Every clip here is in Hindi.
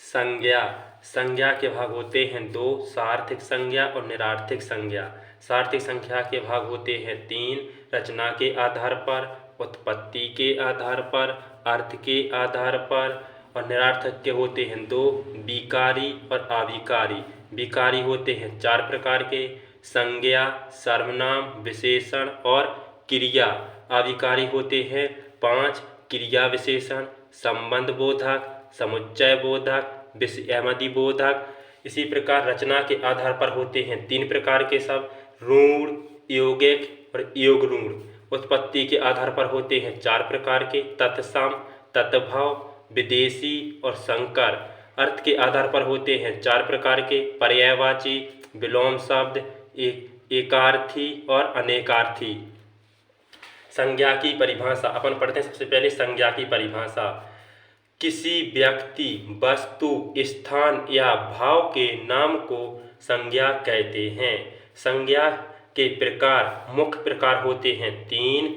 संज्ञा। संज्ञा के भाग होते हैं दो, सार्थिक संज्ञा और निरार्थिक संज्ञा। सार्थिक संख्या के भाग होते हैं तीन, रचना के आधार पर, उत्पत्ति के आधार पर, अर्थ के आधार पर। और निरार्थक के होते हैं दो, विकारी और अविकारी। विकारी होते हैं चार प्रकार के, संज्ञा, सर्वनाम, विशेषण और क्रिया। अविकारी होते हैं पांच, क्रिया विशेषण, संबंध बोधक, समुच्चय बोधक, विषयावधि बोधक। इसी प्रकार रचना के आधार पर होते हैं तीन प्रकार के शब्द, रूढ़, यौगिक और योग रूढ़। उत्पत्ति के आधार पर होते हैं चार प्रकार के, तत्सम, तद्भव, विदेशी और संकर। अर्थ के आधार पर होते हैं चार प्रकार के, पर्यायवाची, विलोम शब्द, एकार्थी और अनेकार्थी। संज्ञा की परिभाषा अपन पढ़ते हैं। सबसे पहले संज्ञा की परिभाषा, किसी व्यक्ति, वस्तु, स्थान या भाव के नाम को संज्ञा कहते हैं। संज्ञा के प्रकार, मुख्य प्रकार होते हैं तीन।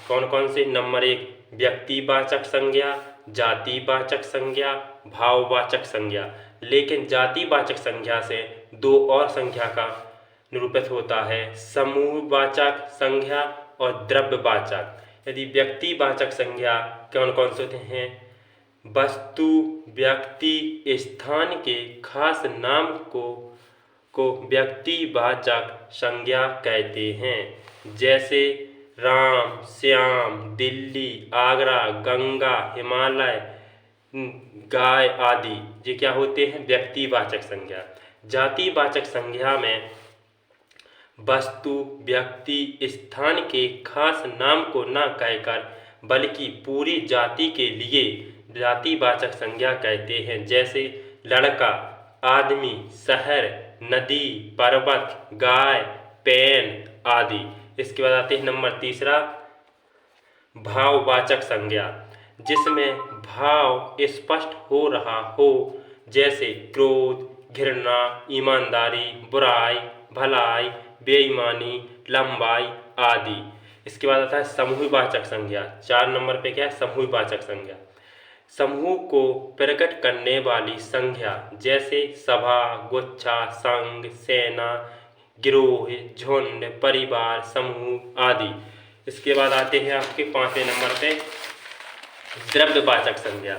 कौन कौन से? नंबर एक, व्यक्तिवाचक संज्ञा, जातिवाचक संज्ञा, भाववाचक संज्ञा। लेकिन जातिवाचक संज्ञा से दो और संज्ञा का निरूपित होता है, समूहवाचक संज्ञा और द्रव्यवाचक। यदि व्यक्तिवाचक संज्ञा कौन कौन से होते हैं? वस्तु, व्यक्ति, स्थान के खास नाम को व्यक्तिवाचक संज्ञा कहते हैं। जैसे राम, श्याम, दिल्ली, आगरा, गंगा, हिमालय, गाय आदि। ये क्या होते हैं? व्यक्तिवाचक संज्ञा। जातिवाचक संज्ञा में वस्तु, व्यक्ति, स्थान के खास नाम को न कहकर बल्कि पूरी जाति के लिए जातिवाचक संज्ञा कहते हैं। जैसे लड़का, आदमी, शहर, नदी, पर्वत, गाय, पेन आदि। इसके बाद आते हैं नंबर तीसरा, भाववाचक संज्ञा, जिसमें भाव स्पष्ट हो रहा हो। जैसे क्रोध, घृणा, ईमानदारी, बुराई, भलाई, बेईमानी, लंबाई आदि। इसके बाद आता है समूहवाचक संज्ञा। चार नंबर पे क्या है? समूहवाचक संज्ञा, समूह को प्रकट करने वाली संज्ञा। जैसे सभा, गुच्छा, संघ, सेना, गिरोह, झुंड, परिवार, समूह आदि। इसके बाद आते हैं आपके पांचवें नंबर पे द्रव्यवाचक संज्ञा।